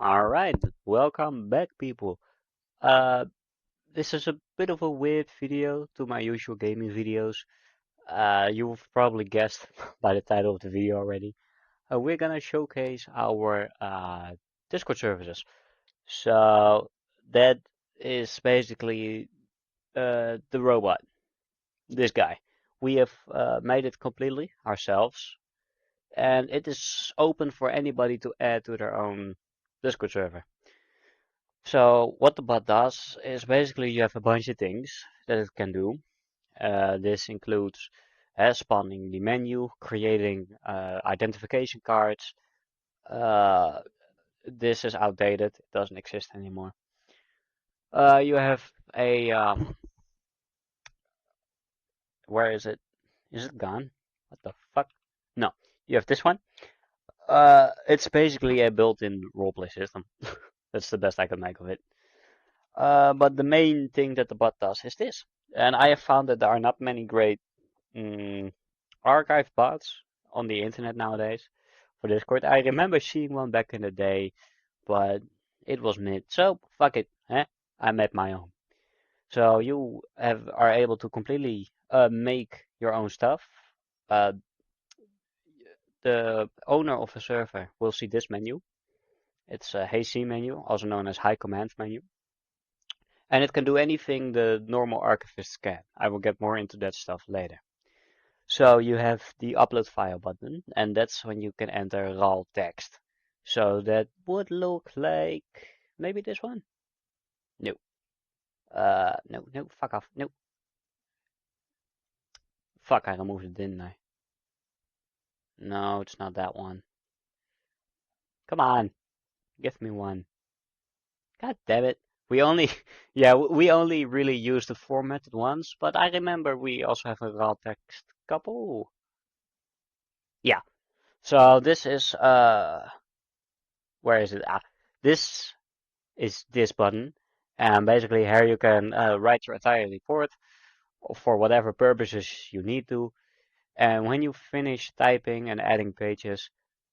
Alright, welcome back people. Uh, this is a bit of a weird video to my usual gaming videos. You've probably guessed by the title of the video already. We're gonna showcase our Discord services. So that is basically the robot, this guy. We have made it completely ourselves, and it is open for anybody to add to their own Discord server. So what the bot does is basically you have a bunch of things that it can do. This includes spawning the menu, creating identification cards. Uh, this is outdated; it doesn't exist anymore. You have a where is it? Is it gone? What the fuck? No, you have this one. It's basically a built-in roleplay system. That's the best I can make of it. But the main thing that the bot does is this. And I have found that there are not many great mm, archive bots on the internet nowadays for Discord. I remember seeing one back in the day, but it was mid. So fuck it, eh? I made my own. So you are able to completely make your own stuff. Uh, the owner of a server will see this menu. It's a HC menu, also known as High Command menu. And it can do anything the normal archivist can. I will get more into that stuff later. So you have the upload file button, and that's when you can enter raw text. So that would look like maybe this one. No. No, fuck off. No. Fuck, I removed it, didn't I? No, it's not that one. Come on, give me one. God damn it. We only, yeah, we only really use the formatted ones, but I remember we also have a raw text couple. Yeah. So this is, where is it? This is this button. And basically here you can write your entire report for whatever purposes you need to. And when you finish typing and adding pages,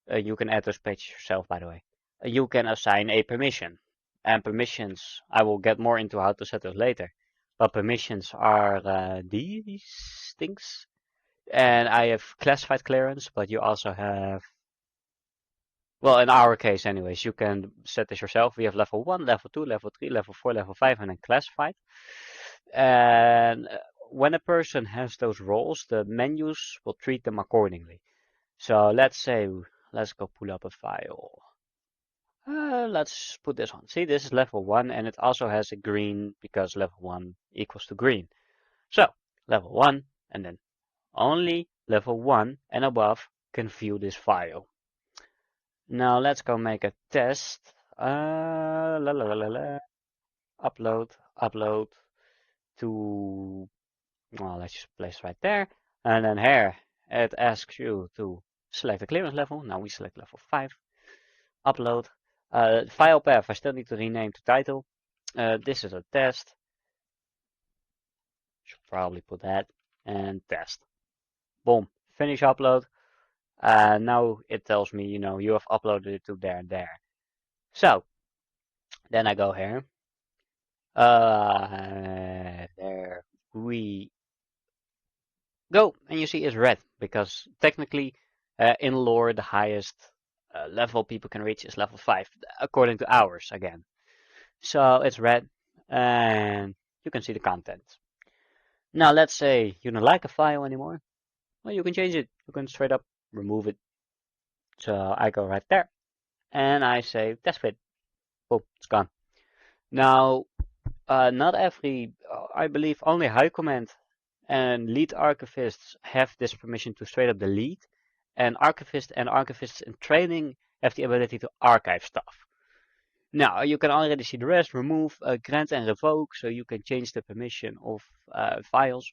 you can add those pages yourself, by the way. You can assign a permission. And permissions, I will get more into how to set those later. But permissions are these things. And I have classified clearance, but you also have, well, in our case anyways, you can set this yourself. We have level 1, level 2, level 3, level 4, level 5, and then classified. And when a person has those roles, the menus will treat them accordingly. So let's go pull up a file. Let's put this on. See, this is level 1, and it also has a green because level 1 equals to green. So, level 1, and then only level 1 and above can view this file. Now let's go make a test. La la la la la. Upload to, well, let's just place right there. And then here it asks you to select a clearance level. Now we select level 5. Upload. File path, I still need to rename to title. This is a test. Should probably put that. And test. Boom. Finish upload. Now it tells me, you have uploaded it to there and there. So, then I go here. There we go, and you see it's red because technically, in lore, the highest level people can reach is level 5, according to ours again. So it's red, and you can see the content. Now, let's say you don't like a file anymore. Well, you can change it. You can straight up remove it. So I go right there, and I say test fit. Boom, it's gone. Now, not every, I believe only high command and lead archivists have this permission to straight up delete, and archivists in training have the ability to archive stuff. Now you can already see the rest: remove, grant, and revoke. So you can change the permission of files.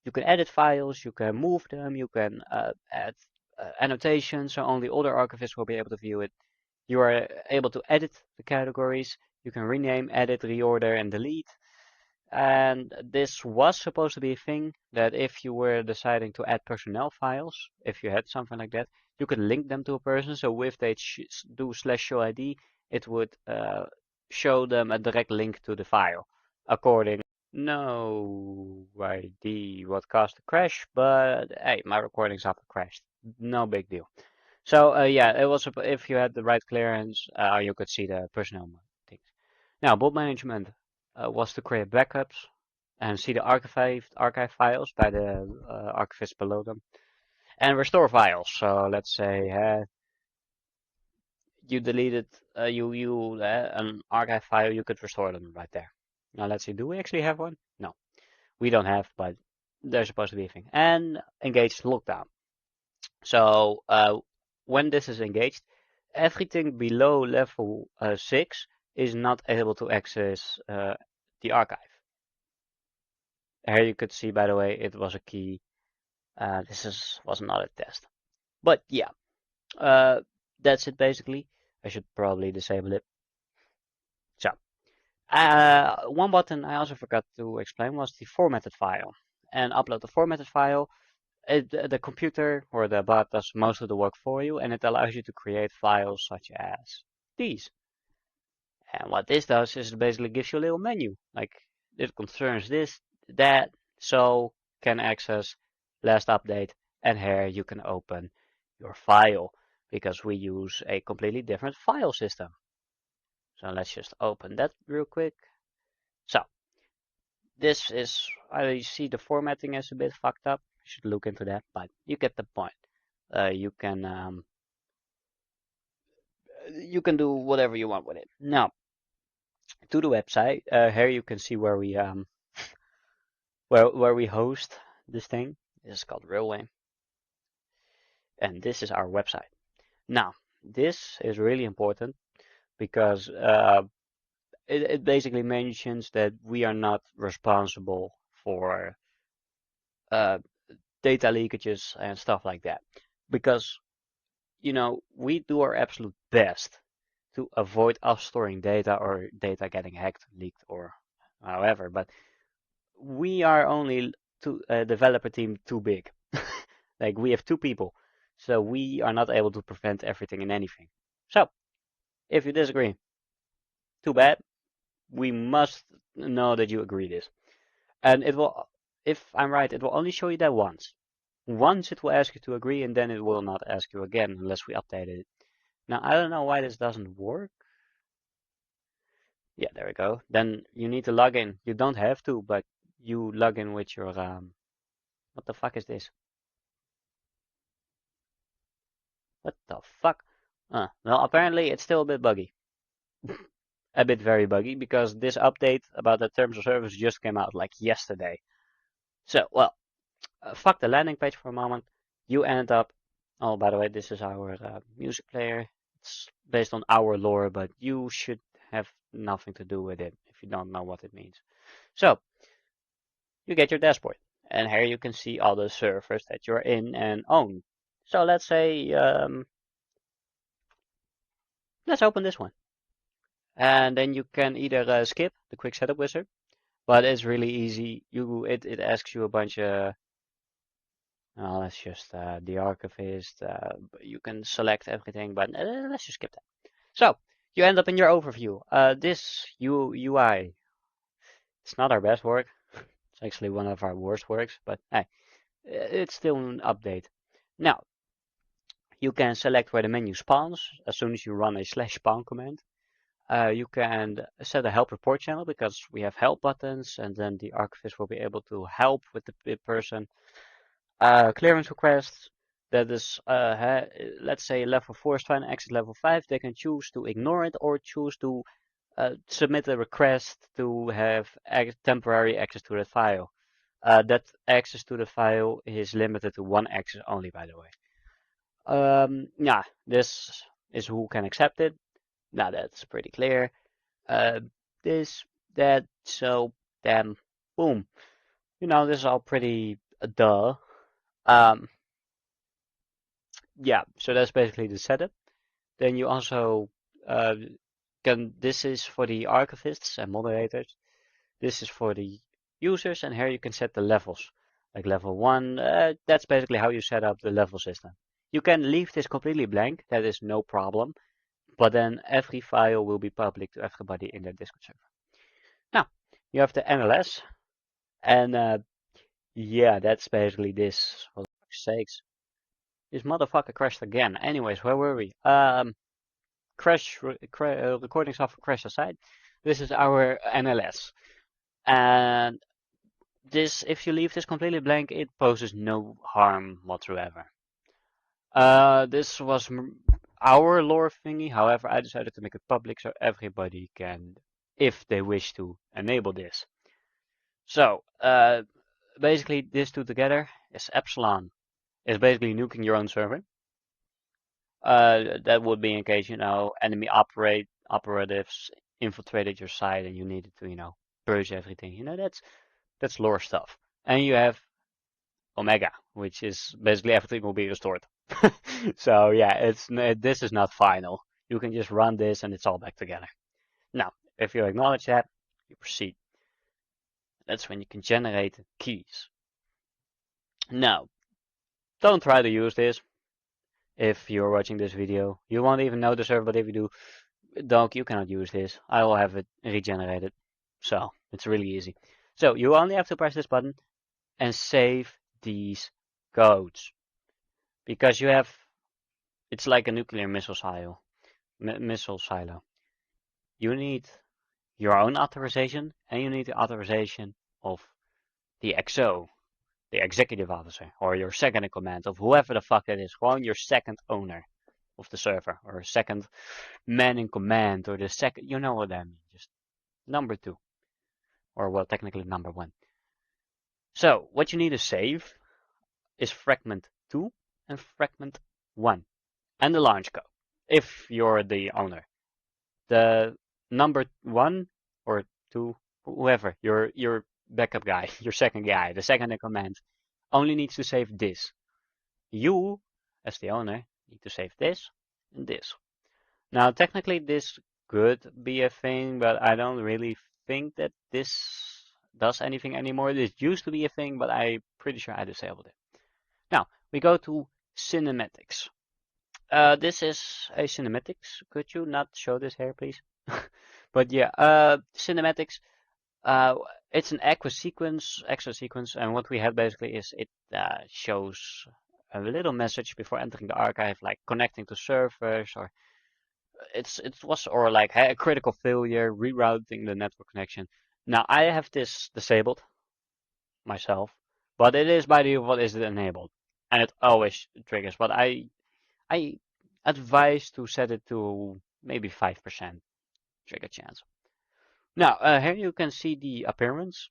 You can edit files. You can move them. You can add annotations, so only older archivists will be able to view it. You are able to edit the categories. You can rename, edit, reorder, and delete. And this was supposed to be a thing that if you were deciding to add personnel files, if you had something like that, you could link them to a person. So if they do /show ID, it would show them a direct link to the file according. No idea what caused the crash, but hey, my recordings have crashed. No big deal. So yeah, it was if you had the right clearance, you could see the personnel things. Now, boot management was to create backups and see the archive files by the archivist below them, and restore files. So let's say you deleted an archive file, you could restore them right there. Now let's see, do we actually have one? No, we don't have, but there's supposed to be a thing. And engage lockdown. So when this is engaged, everything below level 6 is not able to access the archive. Here you could see, by the way, it was a key. Was not a test. But yeah, that's it basically. I should probably disable it. So, one button I also forgot to explain was the formatted file. And upload the formatted file. The computer or the bot does most of the work for you, and it allows you to create files such as these. And what this does is it basically gives you a little menu. Like it concerns this, that, so can access last update, and here you can open your file because we use a completely different file system. So let's just open that real quick. So this is, I see the formatting is a bit fucked up. I should look into that, but you get the point. You can do whatever you want with it. Now, to the website. Here you can see where we where we host this thing. This is called Railway, and this is our website. Now, this is really important because it basically mentions that we are not responsible for data leakages and stuff like that, because we do our absolute best to avoid us storing data or data getting hacked, leaked, or however. But we are only developer team too big. Like we have 2 people, so we are not able to prevent everything and anything. So if you disagree, too bad. We must know that you agree this, and it will. If I'm right, it will only show you that once. Once it will ask you to agree, and then it will not ask you again unless we update it. Now I don't know why this doesn't work. Yeah, there we go. Then you need to log in. You don't have to, but you log in with your what the fuck is this? What the fuck? Well, apparently it's still a bit buggy. A bit very buggy because this update about the terms of service just came out like yesterday. So, well, fuck the landing page for a moment. You end up. Oh, by the way, this is our music player. It's based on our lore, but you should have nothing to do with it if you don't know what it means. So, you get your dashboard, and here you can see all the servers that you're in and own. So let's say, let's open this one. And then you can either skip the quick setup wizard, but it's really easy. It asks you a bunch of let's just the archivist. You can select everything, but let's just skip that. So you end up in your overview. This UI, it's not our best work. It's actually one of our worst works, but hey, it's still an update. Now you can select where the menu spawns as soon as you run a /spawn command. You can set a help report channel because we have help buttons, and then the archivist will be able to help with the person. Clearance requests, that is, let's say level 4 is trying to exit level 5, they can choose to ignore it or choose to submit a request to have temporary access to that file. That access to the file is limited to 1 access only, by the way. Yeah, this is who can accept it. Now that's pretty clear. This, that, so, then, boom. This is all pretty duh. Yeah, so that's basically the setup. Then you also this is for the archivists and moderators. This is for the users, and here you can set the levels. Like level 1, that's basically how you set up the level system. You can leave this completely blank, that is no problem. but then every file will be public to everybody in the Discord server. Now, you have the NLS, and yeah, that's basically this. For fuck's sakes. This motherfucker crashed again. Anyways, where were we? Recording software crash aside. This is our NLS. And this, if you leave this completely blank, it poses no harm whatsoever. This was our lore thingy. However, I decided to make it public so everybody can, if they wish to, enable this. So, basically, these two together is Epsilon. Is basically nuking your own server. That would be in case, enemy operatives infiltrated your site and you needed to, purge everything. That's lore stuff. And you have Omega, which is basically everything will be restored. So yeah, this is not final. You can just run this and it's all back together. Now, if you acknowledge that, you proceed. That's when you can generate keys. Now, don't try to use this if you're watching this video. You won't even know the server, but if you do, you cannot use this. I will have it regenerated. So, it's really easy. So, you only have to press this button and save these codes. Because it's like a nuclear missile silo. You need your own authorization and you need the authorization of the XO, the executive officer, or your second in command, of whoever the fuck it is. Gewoon your second owner of the server, or second man in command, or the second, you know what I mean, just number 2. Or well, technically number 1. So, what you need to save is fragment 2 and fragment 1. And the launch code, if you're the owner. The number 1 or 2, whoever, your backup guy, your second guy, the second in command, only needs to save this. You, as the owner, need to save this and this. Now, technically, this could be a thing, but I don't really think that this does anything anymore. This used to be a thing, but I'm pretty sure I disabled it. Now, we go to cinematics. This is a cinematics. Could you not show this here, please? But yeah, cinematics. It's an extra sequence, and what we have basically is it shows a little message before entering the archive, like connecting to servers, or like a critical failure, rerouting the network connection. Now I have this disabled myself, but it is by default is enabled, and it always triggers. But I advise to set it to maybe 5% trigger chance. Now, here you can see the appearance.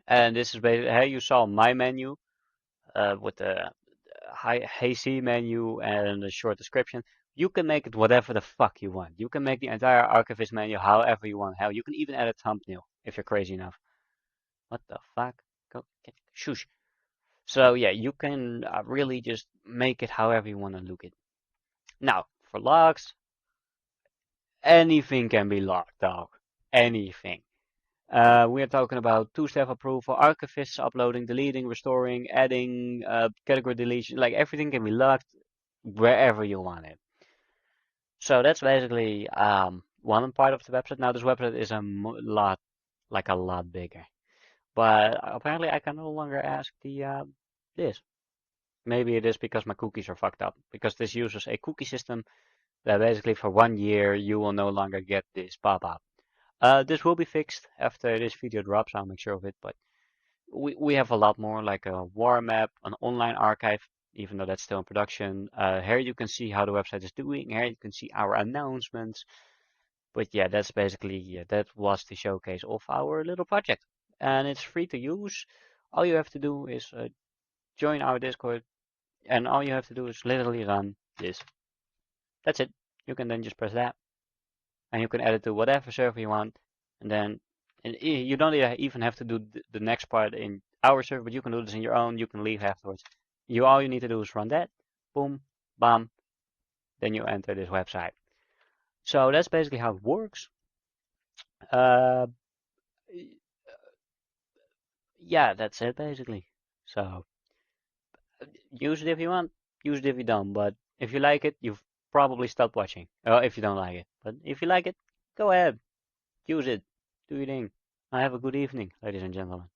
And this is basically how you saw my menu with the Hey C menu and a short description. You can make it whatever the fuck you want. You can make the entire archivist menu however you want. Hell, you can even add a thumbnail if you're crazy enough. What the fuck? Go, shush. So yeah, you can really just make it however you want to look it. Now, for logs, anything can be logged, dog. Anything. We are talking about two-step approval, archivists uploading, deleting, restoring, adding, category deletion, like everything can be logged wherever you want it. So that's basically one part of the website. Now this website is a lot bigger, but apparently I can no longer ask this. Maybe it is because my cookies are fucked up, because this uses a cookie system that basically for 1 year you will no longer get this pop-up. This will be fixed after this video drops, I'll make sure of it, but we have a lot more, like a war map, an online archive, even though that's still in production. Here you can see how the website is doing, here you can see our announcements. But yeah, that's basically, that was the showcase of our little project. And it's free to use. All you have to do is join our Discord, and all you have to do is literally run this. That's it. You can then just press that, and you can add it to whatever server you want, and then you don't even have to do the next part in our server, but you can do this in your own. You can leave afterwards. All you need to do is run that, boom, bam, then you enter this website. So that's basically how it works. Yeah, that's it basically. So use it if you want, use it if you don't, but if you like it, probably stop watching if you don't like it. But if you like it, go ahead, use it, do your thing. Have a good evening, ladies and gentlemen.